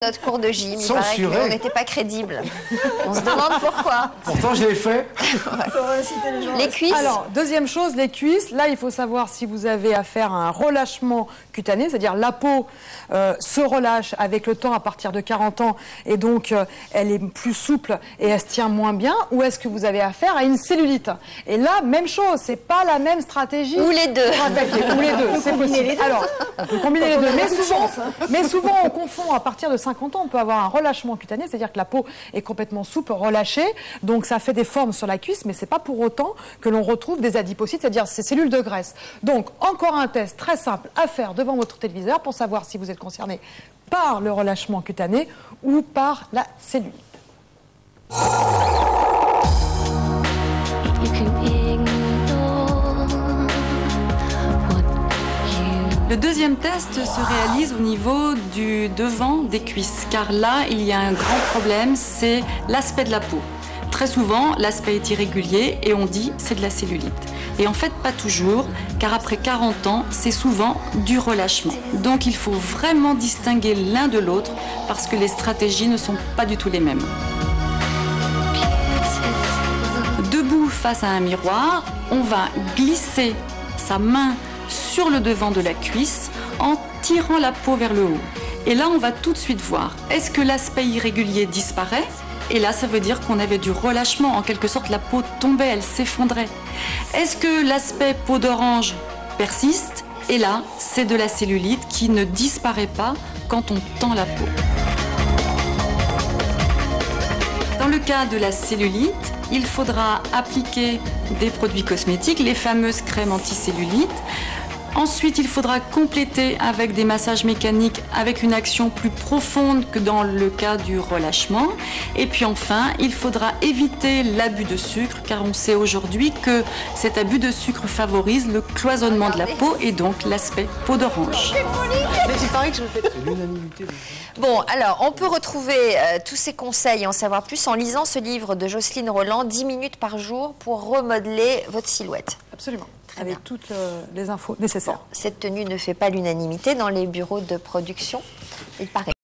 Notre cours de gym, il paraît Censuré. qu'on n'était pas crédible. On se demande pourquoi. Pourtant, je l'ai fait. Les cuisses. Alors, deuxième chose, les cuisses. Là, il faut savoir si vous avez affaire à un relâchement cutané, c'est-à-dire la peau se relâche avec le temps à partir de 40 ans et donc elle est plus souple et elle se tient moins bien, ou est-ce que vous avez affaire à une cellulite? Et là, même chose, c'est pas la même stratégie. Ou les deux. Pour attaquer. Ou les deux, c'est possible. Alors, on peut combiner les deux, mais souvent on confond à partir de 50 ans, on peut avoir un relâchement cutané, c'est-à-dire que la peau est complètement souple, relâchée, donc ça fait des formes sur la cuisse, mais c'est pas pour autant que l'on retrouve des adipocytes, c'est-à-dire ces cellules de graisse. Donc, encore un test très simple à faire devant votre téléviseur pour savoir si vous êtes concerné par le relâchement cutané ou par la cellulite. Le deuxième test se réalise au niveau du devant des cuisses, car là, il y a un grand problème, c'est l'aspect de la peau. Très souvent, l'aspect est irrégulier et on dit c'est de la cellulite. Et en fait, pas toujours, car après 40 ans, c'est souvent du relâchement. Donc il faut vraiment distinguer l'un de l'autre parce que les stratégies ne sont pas du tout les mêmes. Debout face à un miroir, on va glisser sa main sur le devant de la cuisse en tirant la peau vers le haut. Et là, on va tout de suite voir, est-ce que l'aspect irrégulier disparaît? Et là, ça veut dire qu'on avait du relâchement. En quelque sorte, la peau tombait, elle s'effondrait. Est-ce que l'aspect peau d'orange persiste? Et là, c'est de la cellulite qui ne disparaît pas quand on tend la peau. Dans le cas de la cellulite, il faudra appliquer des produits cosmétiques, les fameuses crèmes anticellulites. Ensuite, il faudra compléter avec des massages mécaniques avec une action plus profonde que dans le cas du relâchement. Et puis enfin, il faudra éviter l'abus de sucre car on sait aujourd'hui que cet abus de sucre favorise le cloisonnement de la peau et donc l'aspect peau d'orange. C'est l'unanimité. Bon, alors, on peut retrouver tous ces conseils et en savoir plus en lisant ce livre de Jocelyne Roland, 10 minutes par jour pour remodeler votre silhouette. Absolument. Très Avec bien. toutes les infos nécessaires. Cette tenue ne fait pas l'unanimité dans les bureaux de production, il paraît.